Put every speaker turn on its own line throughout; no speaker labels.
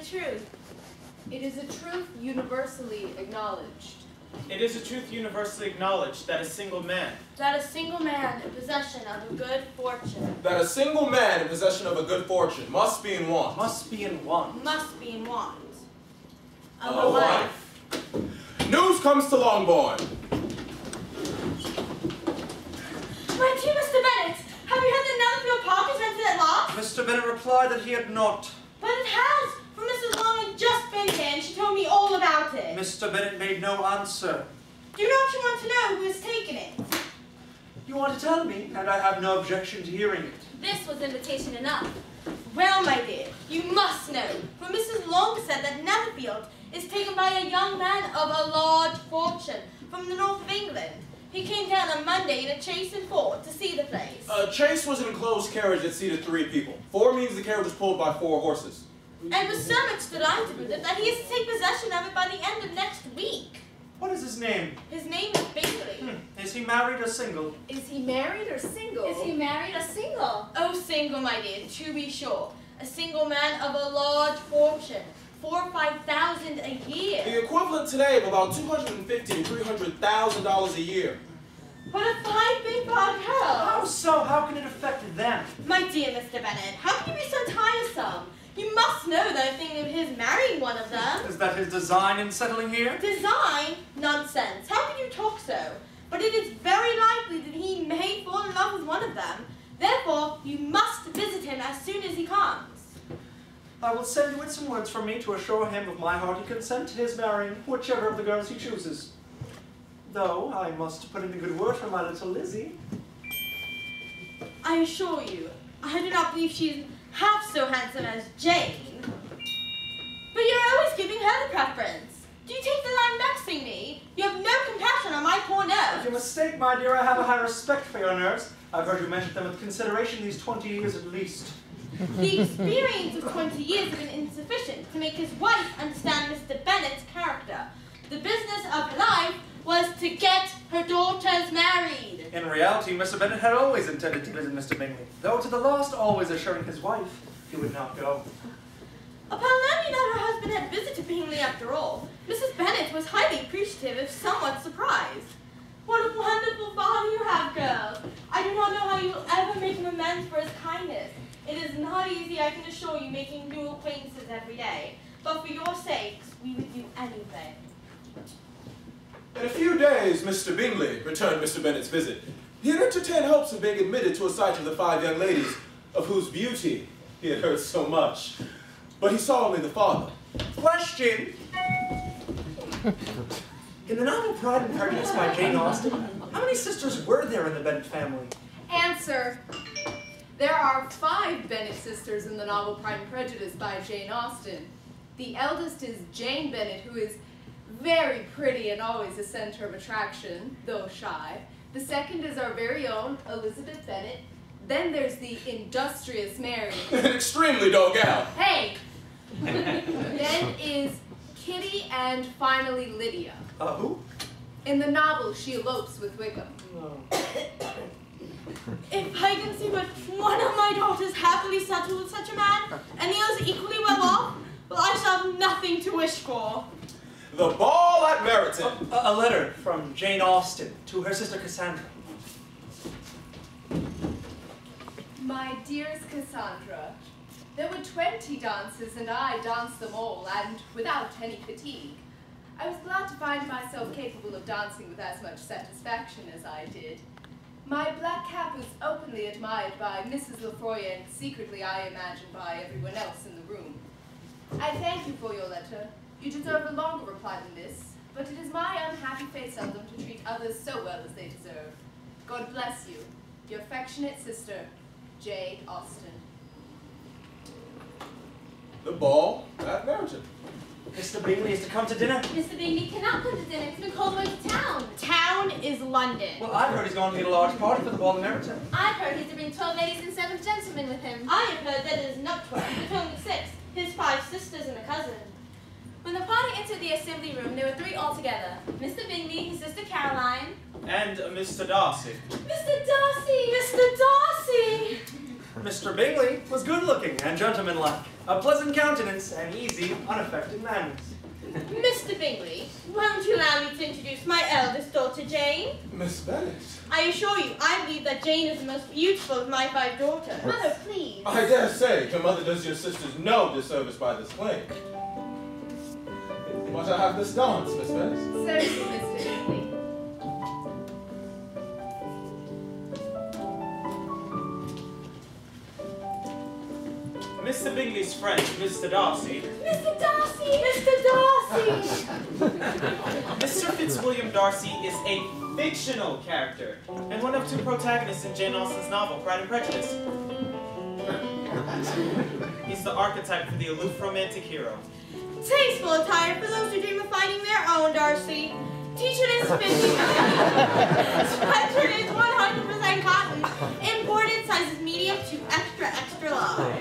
truth.
It is a truth universally acknowledged.
It is a truth universally acknowledged that a single man.
That a single man in possession of a good fortune.
That a single man in possession of a good fortune must be in want.
Must be in want.
Must be in want.
Of a wife. News comes to Longbourn.
My dear Mr. Bennet, have you heard that Netherfield Park is rented at last?
Mr. Bennet replied that he had not.
But it has, for Mrs. Long had just been here and she told me all about it.
Mr. Bennet made no answer.
Do you not want to know who has taken it?
You want to tell me, and I have no objection to hearing it.
This was invitation enough. Well, my dear, you must know, for Mrs. Long said that Netherfield is taken by a young man of a large fortune from the north of England. He came down on Monday in a chaise and four to see the place.
A chaise was an enclosed carriage that seated 3 people. 4 means the carriage was pulled by 4 horses.
And was so much delighted with it that he is to take possession of it by the end of next week.
What is his name?
His name is Bingley.
Is he married or single?
Is he married or single?
Is he married or single? Oh, single, my dear, to be sure. A single man of a large fortune. 4,000 or 5,000 a year.
The equivalent today of about $250,000 to $300,000 a year.
What a fine big bald girl.
How so? How can it affect them?
My dear Mr. Bennet, how can you be so tiresome? You must know that I'm thinking of his marrying one of them.
Is that his design in settling here?
Design? Nonsense. How can you talk so? But it is very likely that he may fall in love with one of them. Therefore, you must visit him as soon as he comes.
I will send you with some words from me to assure him of my hearty consent to his marrying whichever of the girls he chooses. Though I must put in a good word for my little Lizzie.
I assure you, I do not believe she is half so handsome as Jane. But you're always giving her the preference. Do you take the line vexing me? You have no compassion on my poor nerves.
You mistake, my dear. I have a high respect for your nerves. I've heard you mention them with consideration these 20 years at least.
The experience of 20 years has been insufficient to make his wife understand Mr. Bennet's character. The business of her life was to get her daughters married.
In reality, Mr. Bennet had always intended to visit Mr. Bingley, though to the last always assuring his wife he would not go.
Upon learning that her husband had visited Bingley after all, Mrs. Bennet was highly appreciative, if somewhat surprised. What a wonderful father you have, girls. I do not know how you will ever make him amends for his kindness. It is not easy, I can assure you, making new acquaintances every day. But for your sakes, we would do anything.
In a few days, Mr. Bingley returned Mr. Bennet's visit. He had entertained hopes of being admitted to a sight of the 5 young ladies, of whose beauty he had heard so much. But he saw only the father.
Question! In the novel Pride and Prejudice by Jane Austen, how many sisters were there in the Bennet family?
Answer. There are 5 Bennet sisters in the novel Pride and Prejudice by Jane Austen. The eldest is Jane Bennet, who is very pretty and always a center of attraction, though shy. The second is our very own Elizabeth Bennet. Then there's the industrious Mary.
An extremely dull gal.
Hey! Then is Kitty, and finally Lydia.
Who?
In the novel, she elopes with Wickham.
If I can see but one of my daughters happily settled with such a man, and the others equally well off, well, I shall have nothing to wish for.
The ball at Meryton.
A letter from Jane Austen to her sister Cassandra.
My dearest Cassandra, there were 20 dances, and I danced them all, and without any fatigue. I was glad to find myself capable of dancing with as much satisfaction as I did. My black cap was openly admired by Mrs. Lefroy, and secretly, I imagine, by everyone else in the room. I thank you for your letter. You deserve a longer reply than this, but it is my unhappy fate seldom to treat others so well as they deserve. God bless you. Your affectionate sister, Jane Austen.
The ball at Meryton.
Mr. Bingley is to come to dinner.
Mr. Bingley cannot come to dinner. He's been called away to town. Town is London.
Well, I've heard he's going to meet a large party for the ball in Meryton.
I've heard he's to bring 12 ladies and 7 gentlemen with him. I have heard that it is not 12, but only 6. His 5 sisters and a cousin. When the party entered the assembly room, there were 3 altogether. Mr. Bingley, his sister Caroline,
And Mr. Darcy.
Mr. Darcy! Mr. Darcy!
Mr. Mr. Bingley was good-looking and gentlemanlike, a pleasant countenance and easy, unaffected manners.
Mr. Bingley, won't you allow me to introduce my eldest daughter, Jane?
Miss Bennet.
I assure you, I believe that Jane is the most beautiful of my 5 daughters.
Mother, please.
I dare say your mother does your sisters no disservice by this claim. Might I have this dance, Miss Bennet?
Certainly, Mr. Bingley.
Mr. Bingley's friend, Mr. Darcy.
Mr. Darcy! Mr. Darcy!
Mr. Fitzwilliam Darcy is a fictional character, and one of 2 protagonists in Jane Austen's novel, Pride and Prejudice. He's the archetype for the aloof romantic hero.
Tasteful attire for those who dream of finding their own, Darcy. T-shirt is 50. Sweatshirt is 100% cotton. Imported sizes medium to extra large.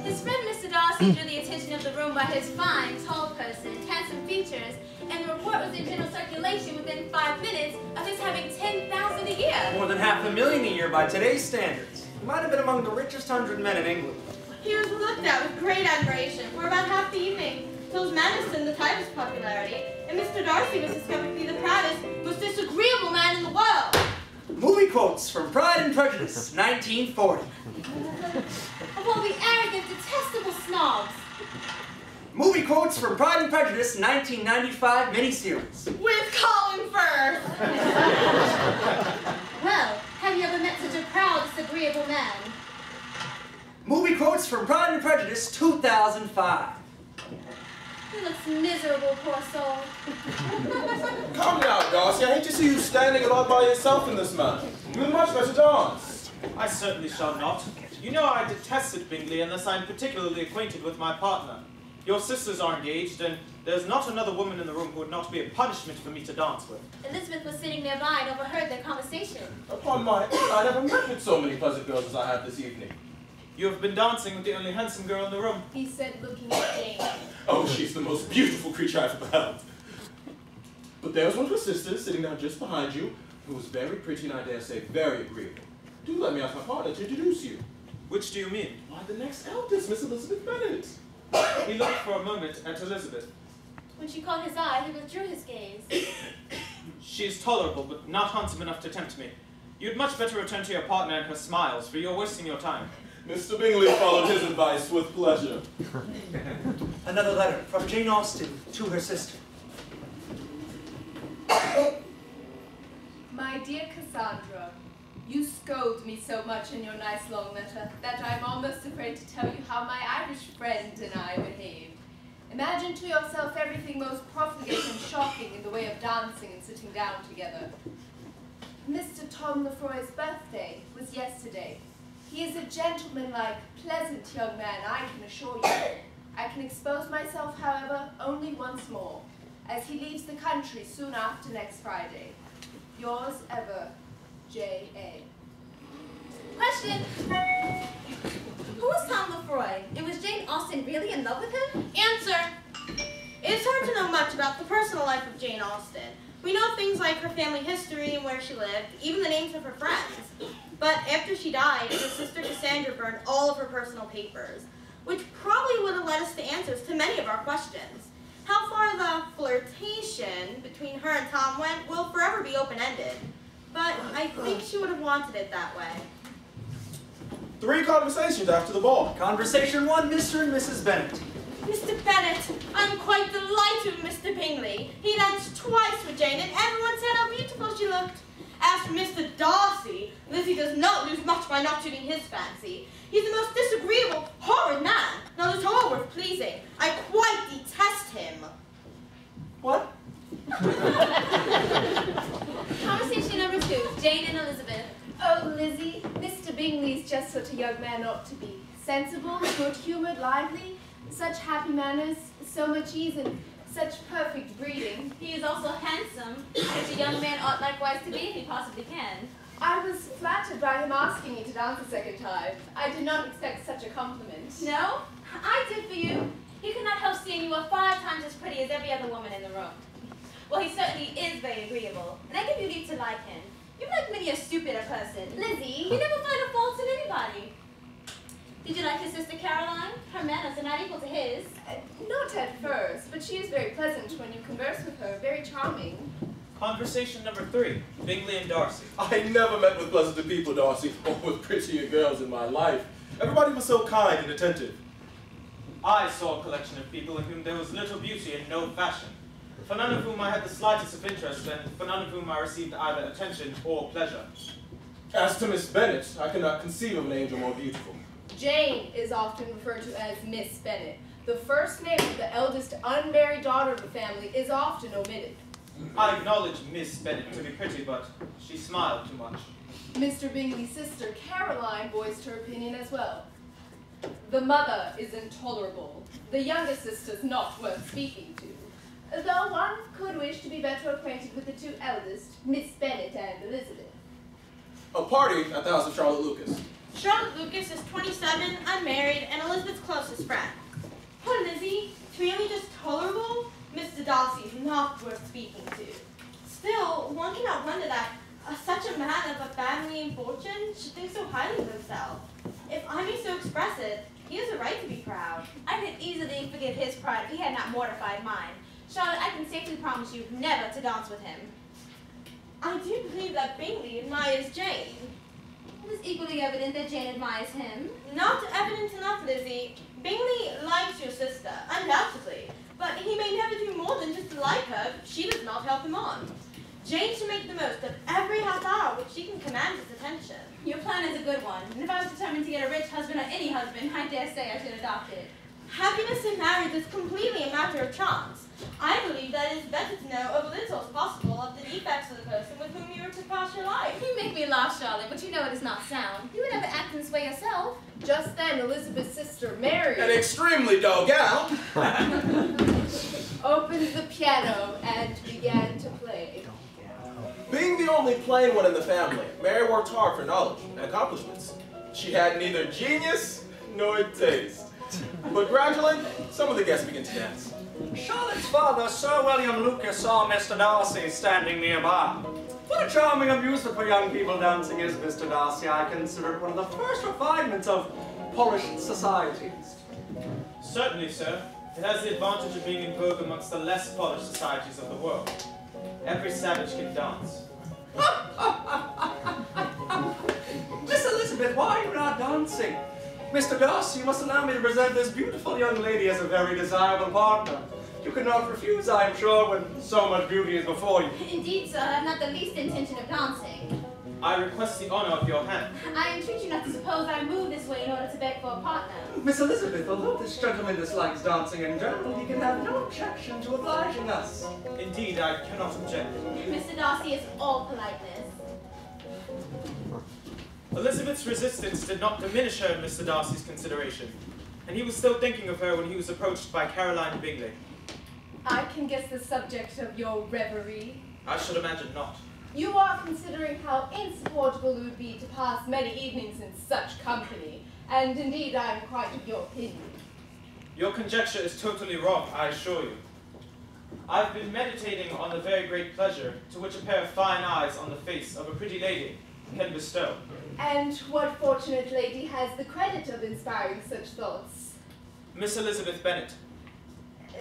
His friend Mr. Darcy drew the attention of the room by his fine, tall person, handsome features, and the report was in general circulation within 5 minutes of his having 10,000 a year.
More than $500,000 a year by today's standards. He might have been among the richest 100 men in England.
He was looked at with great admiration for about half the evening, till his manners turned the tide of his popularity, and Mr. Darcy was discovered to be the proudest, most disagreeable man in the world.
Movie quotes from Pride and Prejudice, 1940.
Of all the arrogant, detestable snobs.
Movie quotes from Pride and Prejudice, 1995 miniseries.
With Colin Firth.
Well, have you ever met such a proud, disagreeable man?
Movie quotes from Pride and Prejudice, 2005.
He looks miserable, poor soul.
Calm down, Darcy. I hate to see you standing about by yourself in this manner. You'd much better dance.
I certainly shall not. You know I detested Bingley unless I'm particularly acquainted with my partner. Your sisters are engaged, and there's not another woman in the room who would not be a punishment for me to dance with.
Elizabeth was sitting nearby and overheard their conversation.
Upon my word, I never met with so many pleasant girls as I have this evening.
You have been dancing with the only handsome girl in the room.
He said, looking at Jane.
Oh, she's the most beautiful creature I've ever beheld. But there's one of her sisters sitting down just behind you, who is very pretty and I dare say very agreeable. Do let me ask my partner to introduce you.
Which do you mean?
Why, the next eldest, Miss Elizabeth Bennet.
He looked for a moment at Elizabeth.
When she caught his eye, he withdrew his gaze.
She is tolerable, but not handsome enough to tempt me. You'd much better return to your partner and her smiles, for you're wasting your time.
Mr. Bingley followed his advice with pleasure.
Another letter from Jane Austen to her sister.
My dear Cassandra, you scold me so much in your nice long letter that I'm almost afraid to tell you how my Irish friend and I behaved. Imagine to yourself everything most profligate and shocking in the way of dancing and sitting down together. Mr. Tom Lefroy's birthday was yesterday. He is a gentlemanlike, pleasant young man, I can assure you. I can expose myself, however, only once more, as he leaves the country soon after next Friday. Yours ever, J.A.
Question. Who was Tom Lefroy? And was Jane Austen really in love with him?
Answer. It is hard to know much about the personal life of Jane Austen. We know things like her family history and where she lived, even the names of her friends. But after she died, her sister Cassandra burned all of her personal papers, which probably would have led us to answers to many of our questions. How far the flirtation between her and Tom went will forever be open-ended, but I think she would have wanted it that way.
3 conversations after the ball.
Conversation 1, Mr. and Mrs. Bennet.
Mr. Bennet, I'm quite delighted with Mr. Bingley. He danced twice with Jane, and everyone said how beautiful she looked. As for Mr. Darcy, Lizzie does not lose much by not suiting his fancy. He's the most disagreeable, horrid man, not at all worth pleasing. I quite detest him.
What?
Conversation number 2, Jane and Elizabeth.
Oh, Lizzie, Mr. Bingley's just what a young man ought to be. Sensible, good-humored, lively, such happy manners, so much ease, and such perfect breeding.
He is also handsome, which a young man ought likewise to be if he possibly can.
I was flattered by him asking me to dance a second time. I did not expect such a compliment.
No? I did for you. He could not help seeing you are 5 times as pretty as every other woman in the room. Well, he certainly is very agreeable, and I give you leave to like him. You like many a stupider person. Lizzie, you never find a fault in anybody. Did you like his sister Caroline? Her manners are not equal to his.
Not at first, but she is very pleasant when you converse with her, very charming.
Conversation number 3, Bingley and Darcy.
I never met with pleasanter people, Darcy, or with prettier girls in my life. Everybody was so kind and attentive.
I saw a collection of people in whom there was little beauty and no fashion, for none of whom I had the slightest of interest, and for none of whom I received either attention or pleasure.
As to Miss Bennet, I cannot conceive of an angel more beautiful.
Jane is often referred to as Miss Bennet. The first name of the eldest unmarried daughter of the family is often omitted.
I acknowledge Miss Bennet to be pretty, but she smiled too much.
Mr. Bingley's sister Caroline voiced her opinion as well. The mother is intolerable. The younger sister's not worth speaking to. Though one could wish to be better acquainted with the two eldest, Miss Bennet and Elizabeth.
A party at the house of Charlotte Lucas.
Charlotte Lucas is 27, unmarried, and Elizabeth's closest friend. Poor Lizzie, it's really just tolerable. Mr. Darcy is not worth speaking to. Still, one cannot wonder that such a man of a family and fortune should think so highly of himself. If I may so express it, he has a right to be proud.
I could easily forgive his pride if he had not mortified mine. Charlotte, I can safely promise you never to dance with him.
I do believe that Bingley admires Jane.
It is equally evident that Jane admires him.
Not evident enough, Lizzie. Bingley likes your sister, undoubtedly, but he may never do more than just like her if she does not help him on. Jane should make the most of every half hour which she can command his attention.
Your plan is a good one, and if I was determined to get a rich husband or any husband, I dare say I should adopt it.
Happiness in marriage is completely a matter of chance. I believe that it is better to know as little as possible of the defects of the person with whom you are to pass your life.
You make me laugh, Charlotte, but you know it is not sound. You would never act in this way yourself.
Just then, Elizabeth's sister Mary
An extremely dull gal.
opened the piano and began to play.
Being the only plain one in the family, Mary worked hard for knowledge and accomplishments. She had neither genius nor taste. But gradually, some of the guests began to dance.
Charlotte's father, Sir William Lucas, saw Mr. Darcy standing nearby. What a charming amusement for young people dancing is, Mr. Darcy. I consider it one of the first refinements of polished society.
Certainly, sir. It has the advantage of being in vogue amongst the less polished societies of the world. Every savage can dance.
Miss Elizabeth, why are you not dancing? Mr. Darcy, you must allow me to present this beautiful young lady as a very desirable partner. You cannot refuse, I am sure, when so much beauty is before you.
Indeed, sir, I have not the least intention of dancing.
I request the honor of your hand.
I entreat you not to suppose I move this way in order to beg for a partner.
Miss Elizabeth, although this gentleman dislikes dancing in general, he can have no objection to obliging us.
Indeed, I cannot object.
Mr. Darcy is all politeness.
Elizabeth's resistance did not diminish her in Mr. Darcy's consideration, and he was still thinking of her when he was approached by Caroline Bingley.
I can guess the subject of your reverie.
I should imagine not.
You are considering how insupportable it would be to pass many evenings in such company, and indeed I am quite of your opinion.
Your conjecture is totally wrong, I assure you. I've been meditating on the very great pleasure to which a pair of fine eyes on the face of a pretty lady can bestow.
And what fortunate lady has the credit of inspiring such thoughts?
Miss Elizabeth Bennet.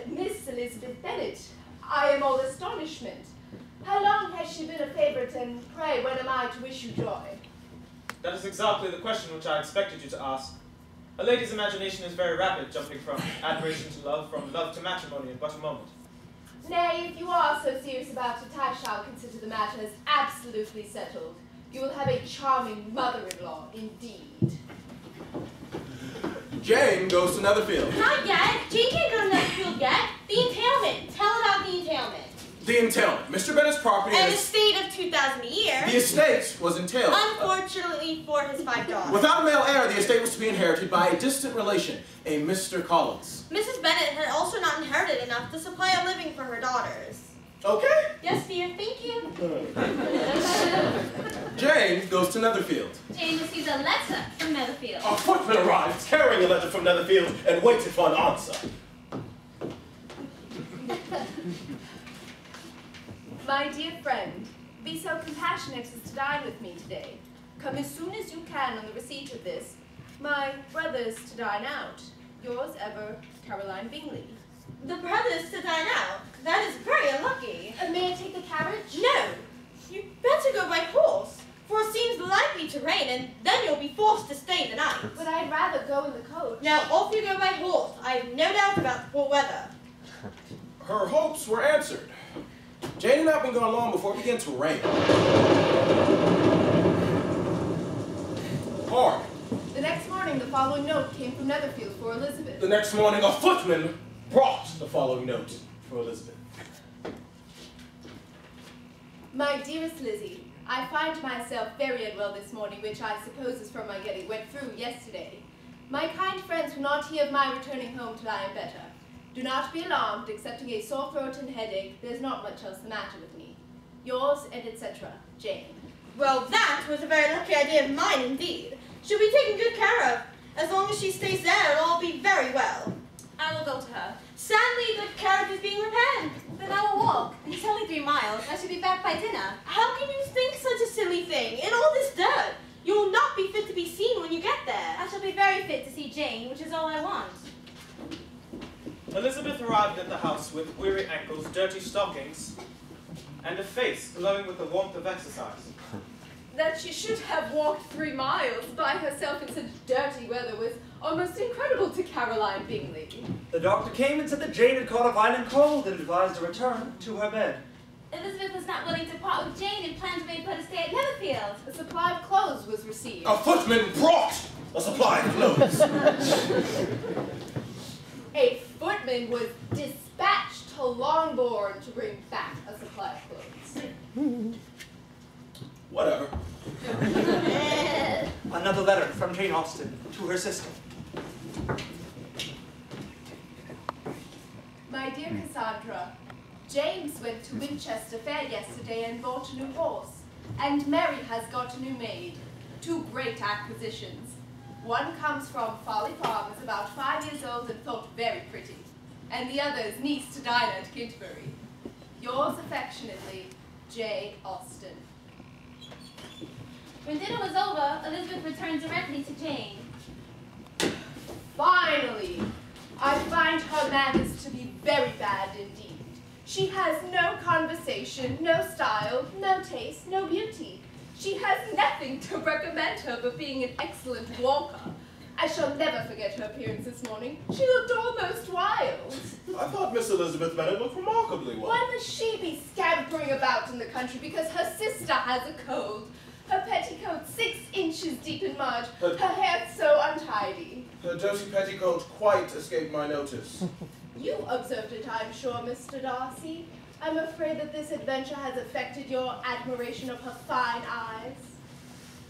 Miss Elizabeth Bennet. I am all astonishment. How long has she been a favorite, and pray, when am I to wish you joy?
That is exactly the question which I expected you to ask. A lady's imagination is very rapid, jumping from admiration to love, from love to matrimony in but a moment.
Nay, if you are so serious about it, I shall consider the matter as absolutely settled. You will have a charming mother-in-law, indeed.
Jane goes to Netherfield.
Not yet. Jane can't go to Netherfield yet. The entailment. Tell about the entailment.
The entailment. Mr. Bennet's property
An
and
estate of 2,000 a year.
the estate was entailed.
Unfortunately for his 5 daughters.
Without a male heir, the estate was to be inherited by a distant relation, a Mr. Collins.
Mrs. Bennet had also not inherited enough to supply a living for her daughters.
Okay.
Yes, dear. Thank you.
Jane goes to Netherfield.
Jane receives a letter from Netherfield.
A footman arrived, carrying a letter from Netherfield, and waited for an answer.
My dear friend, be so compassionate as to dine with me today. Come as soon as you can on the receipt of this. My brother's to dine out. Yours ever, Caroline Bingley.
The brothers to dine out? That is very unlucky.
May I take the carriage?
No. You better go by horse, for it seems likely to rain, and then you'll be forced to stay the night.
But I'd rather go in the coach.
Now off you go by horse. I have no doubt about the poor weather.
Her hopes were answered. Jane had not been gone long before it began to rain. Hard.
The next morning, the following note came from Netherfield for Elizabeth.
The next morning, a footman brought the following note for Elizabeth.
My dearest Lizzie, I find myself very unwell this morning, which I suppose is from my getting wet through yesterday. My kind friends will not hear of my returning home till I am better. Do not be alarmed, excepting a sore throat and headache. There's not much else the matter with me. Yours, and etc., Jane.
Well, that was a very lucky idea of mine indeed. She'll be taken good care of. As long as she stays there, it'll all be very well.
I will go to her.
Sadly, the carriage is being repaired.
Then I will walk. It's only 3 miles. I should be back by dinner.
How can you think such a silly thing? In all this dirt, you will not be fit to be seen when you get there.
I shall be very fit to see Jane, which is all I want.
Elizabeth arrived at the house with weary ankles, dirty stockings, and a face glowing with the warmth of exercise.
That she should have walked 3 miles by herself in such dirty weather was almost incredible to Caroline Bingley.
The doctor came and said that Jane had caught a violent cold and advised a return to her bed.
Elizabeth was not willing to part with Jane and planned to make her to stay at Netherfield.
A supply of clothes was received.
A footman brought a supply of clothes.
A footman was dispatched to Longbourn to bring back a supply of clothes.
Whatever.
Another letter from Jane Austen to her sister.
My dear Cassandra, James went to Winchester Fair yesterday and bought a new horse, and Mary has got a new maid. 2 great acquisitions. One comes from Folly Farm, is about 5 years old and thought very pretty, and the other is niece to Dinah at Canterbury. Yours affectionately, J. Austen.
When dinner was over, Elizabeth returned directly to Jane.
Finally, I find her manners to be very bad indeed. She has no conversation, no style, no taste, no beauty. She has nothing to recommend her but being an excellent walker. I shall never forget her appearance this morning. She looked almost wild.
I thought Miss Elizabeth Bennet looked remarkably well.
Why must she be scampering about in the country because her sister has a cold? Her petticoat 6 inches deep in mud, her hair so untidy.
Her dirty petticoat quite escaped my notice.
You observed it, I'm sure, Mr. Darcy. I'm afraid that this adventure has affected your admiration of her fine eyes.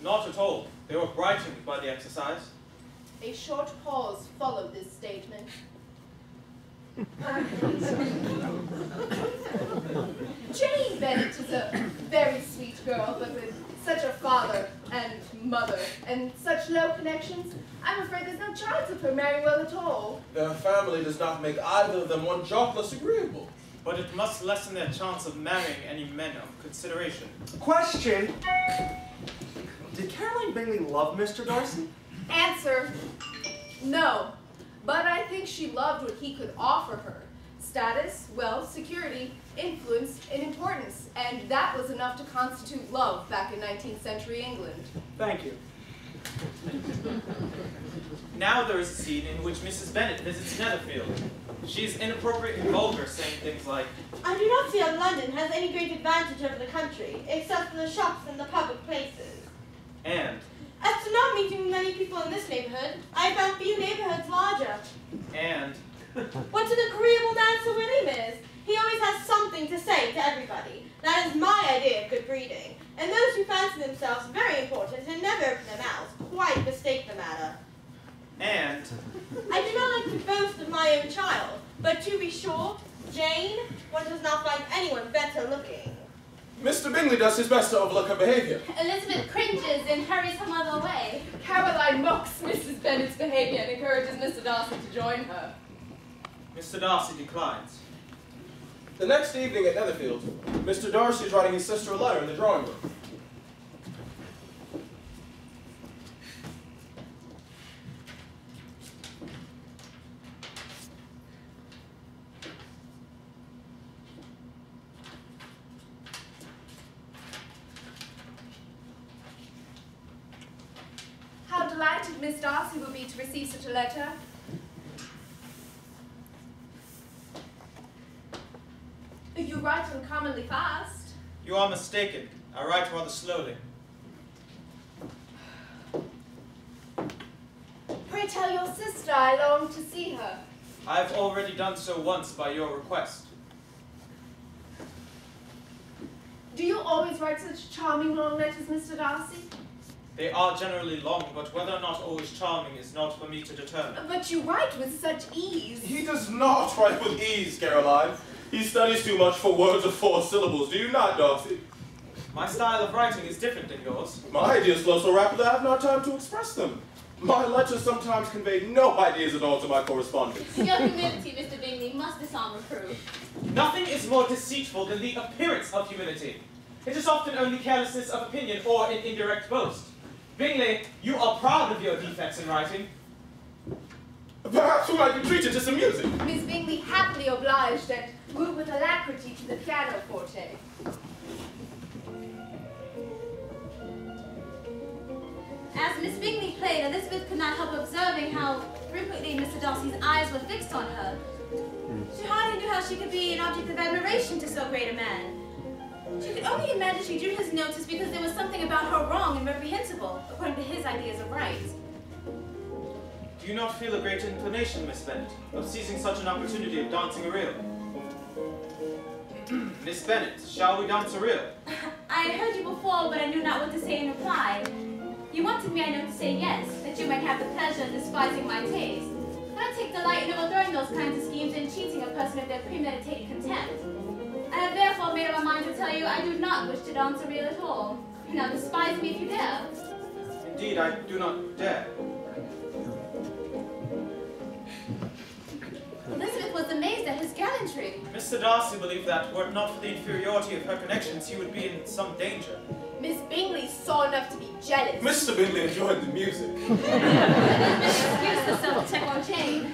Not at all. They were brightened by the exercise.
A short pause followed this statement. Jane Bennet is a very sweet girl, but with such a father and mother and such low connections, I'm afraid there's no chance of her marrying well at all.
Their family does not make either of them one jot less agreeable.
But it must lessen their chance of marrying any men of consideration.
Question. Did Caroline Bingley love Mr. Darcy?
Answer, no. But I think she loved what he could offer her. Status, wealth, security, influence, and importance. And that was enough to constitute love back in 19th century England.
Thank you.
Now there is a scene in which Mrs. Bennet visits Netherfield. She is inappropriate and vulgar, saying things like,
I do not see how London has any great advantage over the country, except for the shops and the public places.
and,
As to not meeting many people in this neighborhood, I have found few neighborhoods larger.
and,
What an agreeable man Sir William is! He always has something to say to everybody. That is my idea of good breeding. And those who fancy themselves very important and never open their mouths quite mistake the matter.
and,
I do not like to boast of my own child, but to be sure, Jane, one does not find anyone better looking.
Mr. Bingley does his best to overlook her behavior.
Elizabeth cringes and hurries her mother away.
Caroline mocks Mrs. Bennet's behavior and encourages Mr. Darcy to join her.
Mr. Darcy declines.
The next evening at Netherfield, Mr. Darcy is writing his sister a letter in the drawing room.
delighted Miss Darcy will be to receive such a letter. You write uncommonly fast.
You are mistaken. I write rather slowly.
Pray tell your sister I long to see her.
I have already done so once by your request.
Do you always write such charming long letters, Mr. Darcy?
They are generally long, but whether or not always charming is not for me to determine.
But you write with such ease.
He does not write with ease, Caroline. He studies too much for words of 4 syllables, do you not, Darcy?
My style of writing is different than yours.
My ideas flow so rapidly I have not time to express them. My letters sometimes convey no ideas at all to my correspondents.
Your humility, Mr. Bingley, must disarm reproof.
Nothing is more deceitful than the appearance of humility. It is often only carelessness of opinion or an indirect boast. Bingley, you are proud of your defects in writing.
Perhaps we might be treated to some music.
Miss Bingley happily obliged and moved with alacrity to the pianoforte.
As Miss Bingley played, Elizabeth could not help observing how frequently Mr. Darcy's eyes were fixed on her. She hardly knew how she could be an object of admiration to so great a man. She could only imagine she drew his notice because there was something about her wrong and reprehensible, according to his ideas of right.
Do you not feel a great inclination, Miss Bennet, of seizing such an opportunity of dancing a reel? Miss Bennet, shall we dance a reel?
I had heard you before, but I knew not what to say in reply. You wanted me, I know, to say yes, that you might have the pleasure of despising my taste. But I take delight in overthrowing those kinds of schemes and cheating a person of their premeditated contempt. I have therefore made up my mind to tell you I do not wish to dance a reel at all. Now despise me if you dare.
Indeed, I do not dare.
Elizabeth was amazed at his gallantry.
Mr. Darcy believed that, were it not for the inferiority of her connections, he would be in some danger.
Miss Bingley saw enough to be jealous.
Mr. Bingley enjoyed the music.
Elizabeth excused herself to check on Jane.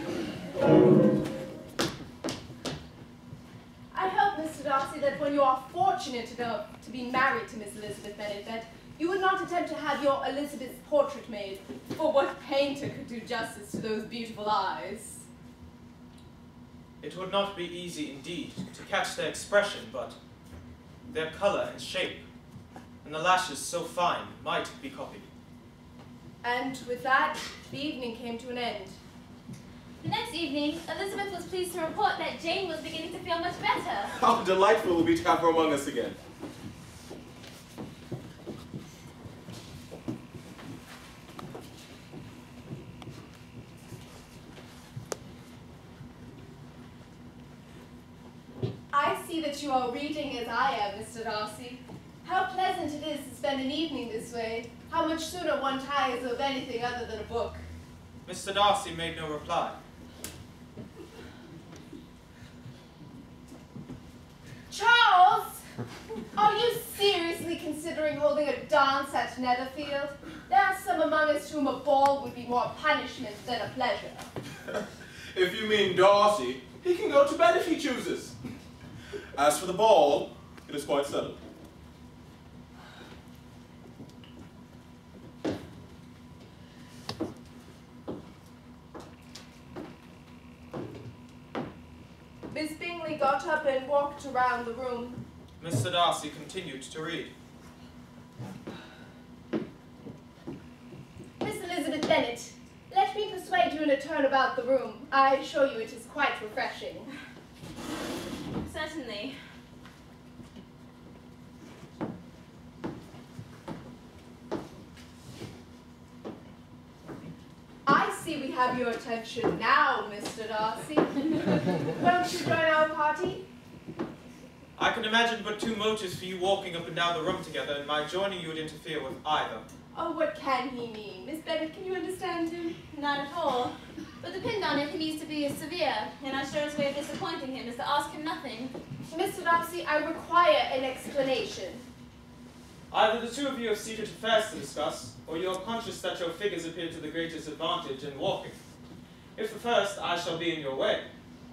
I hope, Mr. Darcy, that when you are fortunate enough to be married to Miss Elizabeth Bennet, that you would not attempt to have your Elizabeth's portrait made, for what painter could do justice to those beautiful eyes?
It would not be easy, indeed, to catch their expression, but their color and shape, and the lashes so fine, might be copied.
And with that, the evening came to an end.
The next evening, Elizabeth was pleased to report that Jane was beginning to feel much better.
How delightful it will be to have her among us again.
I see that you are reading as I am, Mr. Darcy. How pleasant it is to spend an evening this way. How much sooner one tires of anything other than a book.
Mr. Darcy made no reply.
Charles! Are you seriously considering holding a dance at Netherfield? There are some among us to whom a ball would be more punishment than a pleasure.
If you mean Darcy, he can go to bed if he chooses. As for the ball, it is quite settled.
Miss Bingley got up and walked around the room.
Mr. Darcy continued to read.
Miss Elizabeth Bennet, let me persuade you in a turn about the room. I assure you it is quite refreshing.
Certainly.
I see we have your attention now, Mr. Darcy. Won't you join our party?
I can imagine but 2 motives for you walking up and down the room together, and my joining you would interfere with either.
Oh, what can he mean? Miss Bennet, can you understand him?
Not at all. But depend on it, he needs to be severe, and our surest way of disappointing him is to ask him nothing.
Mr. Darcy, I require an explanation.
Either the 2 of you have secret affairs to discuss, or you are conscious that your figures appear to the greatest advantage in walking. If the first, I shall be in your way.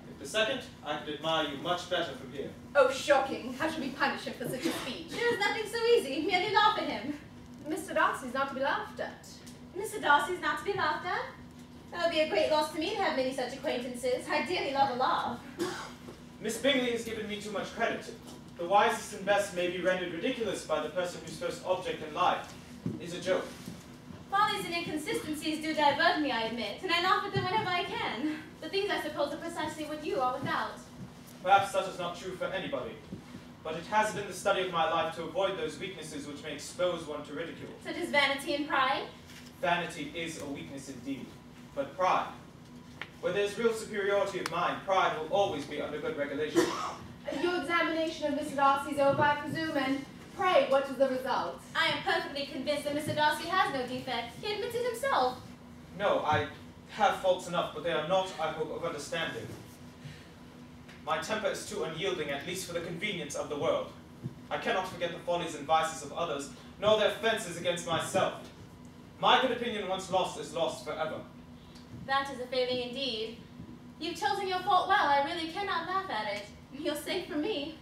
If the second, I could admire you much better from here.
Oh, shocking. How should we punish him for such a speech?
There is nothing so easy. Merely laugh at him.
Mr. Darcy is not to be laughed at.
Mr. Darcy's not to be laughed at. That would be a great loss to me to have many such acquaintances. I dearly love a laugh.
Miss Bingley has given me too much credit. The wisest and best may be rendered ridiculous by the person whose first object in life is a joke.
Follies and inconsistencies do divert me, I admit, and I laugh at them whenever I can. But these, I suppose, are precisely what you are without.
Perhaps that is not true for anybody, but it has been the study of my life to avoid those weaknesses which may expose one to ridicule.
Such as vanity and pride?
Vanity is a weakness indeed, but pride. Where there is real superiority of mind, pride will always be under good regulation.
Your examination of Mr. Darcy's over, I presume, and pray, what was the result?
I am perfectly convinced that Mr. Darcy has no defect. He admits it himself.
No, I have faults enough, but they are not, I hope, of understanding. My temper is too unyielding, at least for the convenience of the world. I cannot forget the follies and vices of others, nor their offences against myself. My good opinion once lost is lost forever.
That is a failing indeed. You've chosen your fault well. I really cannot laugh at it. You're safe from me.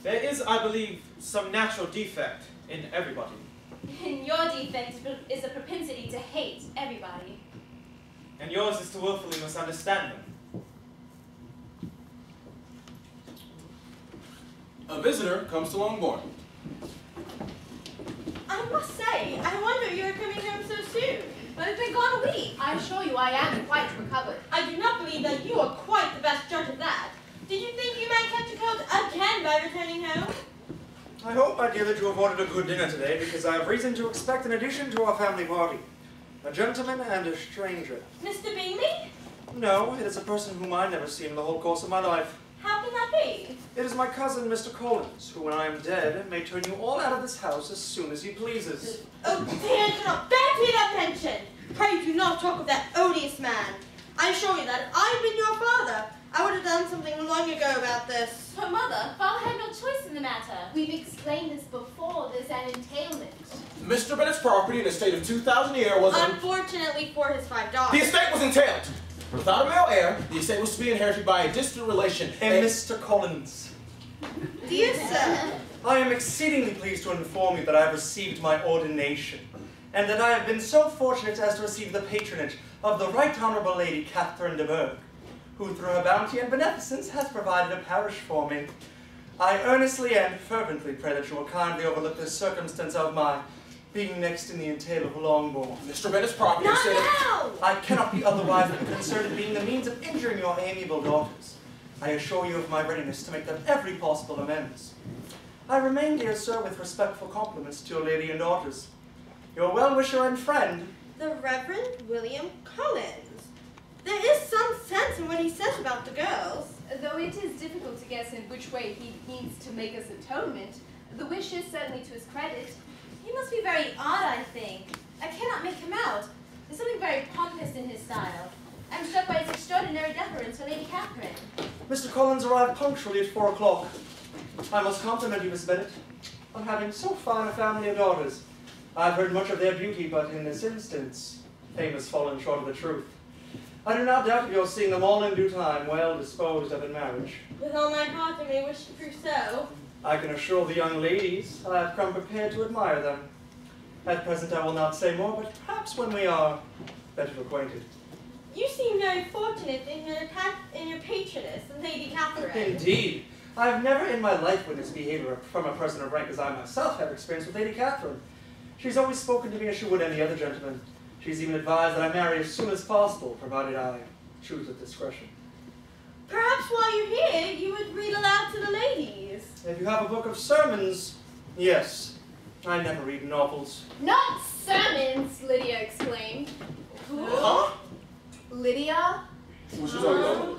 There is, I believe, some natural defect in everybody.
And your defect is a propensity to hate everybody.
And yours is to willfully misunderstand them.
A visitor comes to Longbourn.
I must say, I wonder you are coming home so soon.
But I've been gone a week.
I assure you I am quite recovered.
I do not believe that you are quite the best judge of that. Did you think you might catch a cold again by returning home?
I hope, my dear, that you have ordered a good dinner today, because I have reason to expect an addition to our family party. A gentleman and a stranger.
Mr. Bingley?
No, it is a person whom I never seen in the whole course of my life.
How can that be?
It is my cousin, Mr. Collins, who, when I am dead, may turn you all out of this house as soon as he pleases.
Oh dear, do not bear to be that mention. Pray do not talk of that odious man. I assure you that if I had been your father, I would have done something long ago about this.
Her mother, father had no choice in the matter.
We've explained this before. There's an entailment.
Mr. Bennet's property in a estate of 2,000 a year was...
Unfortunately for his 5 daughters.
The estate was entailed. Without a male heir, the estate was to be inherited by a distant relation.
And Mr. Collins,
Dear sir,
I am exceedingly pleased to inform you that I have received my ordination, and that I have been so fortunate as to receive the patronage of the Right Honourable Lady Catherine de Bourgh, who through her bounty and beneficence has provided a parish for me. I earnestly and fervently pray that you will kindly overlook the circumstance of my being next in the entail of Longbourn.
Mr. Bennet's property
not
estate...
now!
I cannot be otherwise than concerned in being the means of injuring your amiable daughters. I assure you of my readiness to make them every possible amends. I remain, dear sir, with respectful compliments to your lady and daughters. Your well-wisher and friend,
The Reverend William Collins. There is some sense in what he says about the girls.
Though it is difficult to guess in which way he means to make us atonement, the wish is certainly to his credit.
He must be very odd, I think. I cannot make him out. There's something very pompous in his style. I'm struck by his extraordinary deference for Lady Catherine.
Mr. Collins arrived punctually at 4 o'clock. I must compliment you, Miss Bennet, on having so fine a family of daughters. I've heard much of their beauty, but in this instance, fame has fallen short of the truth. I do not doubt of your seeing them all in due time, well disposed of in marriage.
With all my heart, I may wish to prove so.
I can assure the young ladies I have come prepared to admire them. At present I will not say more, but perhaps when we are better acquainted.
You seem very fortunate in your patroness, Lady Catherine.
Indeed. I have never in my life witnessed behavior from a person of rank as I myself have experienced with Lady Catherine. She's always spoken to me as she would any other gentleman. She's even advised that I marry as soon as possible, provided I choose with discretion.
Perhaps while you're here, you would read aloud to the ladies.
If you have a book of sermons, yes. I never read novels.
Not sermons, Lydia exclaimed.
Huh?
Lydia?
Which is all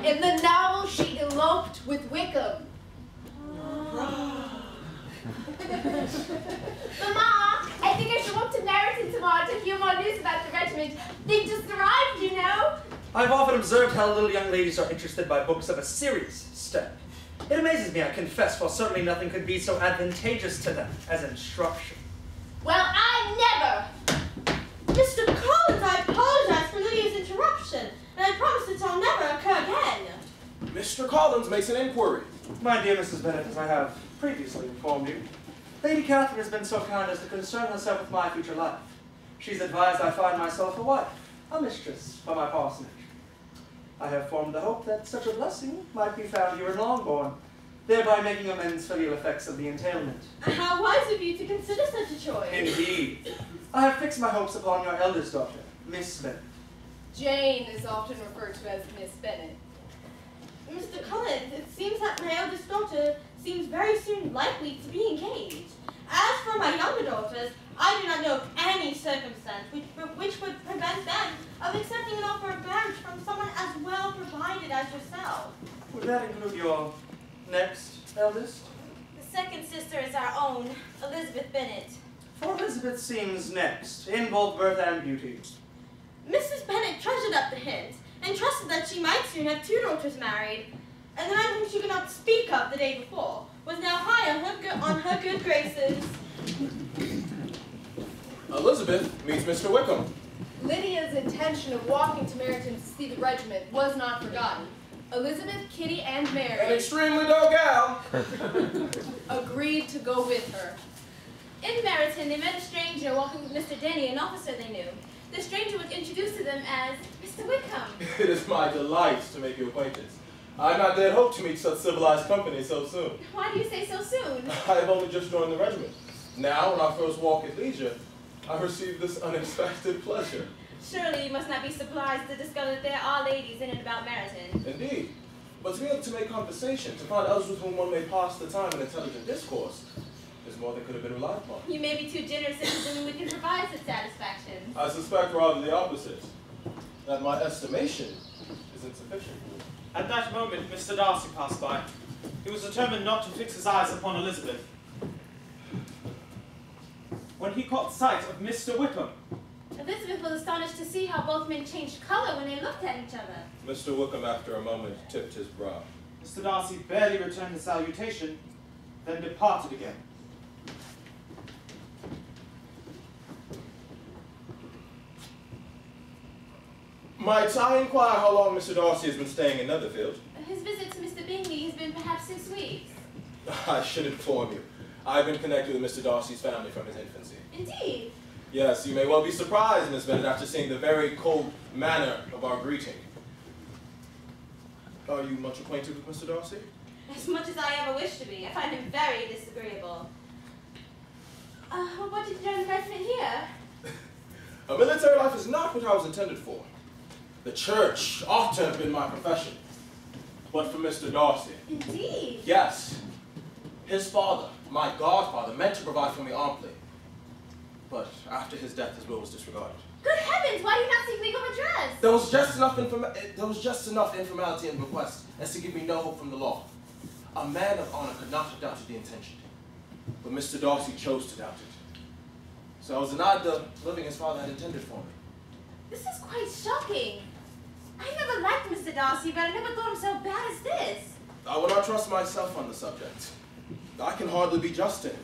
In the novel, she eloped with Wickham.
Mama, I think I should walk to Meryton tomorrow to hear more news about the regiment. They've just arrived, you know.
I've often observed how little young ladies are interested by books of a serious stamp. It amazes me, I confess, for certainly nothing could be so advantageous to them as instruction.
Well, I never.
Mr. Collins, I apologize for Lydia's interruption, and I promise it shall never occur again.
Mr. Collins makes an inquiry.
My dear Mrs. Bennet, as I have previously informed you, Lady Catherine has been so kind as to concern herself with my future life. She's advised I find myself a wife, a mistress for my parsonage. I have formed the hope that such a blessing might be found here in Longbourn, thereby making amends for the ill effects of the entailment.
How wise of you to consider such a choice.
Indeed. I have fixed my hopes upon your eldest daughter, Miss Bennet.
Jane is often referred to as Miss Bennet.
Mr. Collins, it seems that my eldest daughter seems very soon likely to be engaged. As for my younger daughters, I do not know of any circumstance which would prevent them of accepting an offer of marriage from someone as well provided as yourself.
Would that include your next eldest?
The second sister is our own, Elizabeth Bennet.
For Elizabeth seems next, in both birth and beauty.
Mrs. Bennet treasured up the hint, and trusted that she might soon have two daughters married, and the man whom she could not speak of the day before was now high on her good graces.
Elizabeth meets Mr. Wickham.
Lydia's intention of walking to Meryton to see the regiment was not forgotten. Elizabeth, Kitty, and
An
Mary
extremely dull gal.
agreed to go with her.
In Meryton, they met a stranger walking with Mr. Denny, an officer they knew. The stranger was introduced to them as Mr. Wickham.
It is my delight to make your acquaintance. I had not dared hope to meet such civilized company so soon.
Why do you say so soon?
I have only just joined the regiment. Now, on our first walk at leisure, I receive this unexpected pleasure.
Surely you must not be surprised to discover that there are ladies in and about Meryton.
Indeed. But to be able to make conversation, to find others with whom one may pass the time in intelligent discourse, is more than could have been relied upon.
You may be too generous in assuming we can provide such satisfaction.
I suspect rather the opposite, that my estimation is insufficient.
At that moment, Mr. Darcy passed by. He was determined not to fix his eyes upon Elizabeth. When he caught sight of Mr. Wickham,
Elizabeth was astonished to see how both men changed color when they looked at each other.
Mr. Wickham, after a moment, tipped his brow.
Mr. Darcy barely returned the salutation, then departed again.
Might I inquire how long Mr. Darcy has been staying in Netherfield?
His visit to Mr. Bingley has been perhaps 6 weeks.
I should inform you. I've been connected with Mr. Darcy's family from his infancy.
Indeed.
Yes, you may well be surprised, Miss Bennet, after seeing the very cold manner of our greeting. Are you much acquainted with Mr. Darcy?
As much as I ever wish to be. I find him very disagreeable. What did you join the regiment here?
A military life is not what I was intended for. The church ought to have been my profession. But for Mr. Darcy.
Indeed.
Yes. His father, my godfather, meant to provide for me amply. But after his death, his will was disregarded.
Good heavens, why do you not seek legal redress?
There was just enough informality in the request as to give me no hope from the law. A man of honor could not have doubted the intention. But Mr. Darcy chose to doubt it. So I was denied the living his father had intended for me.
This is quite shocking. I never liked Mr. Darcy, but I never thought him so bad as this.
I will not trust myself on the subject. I can hardly be just to him.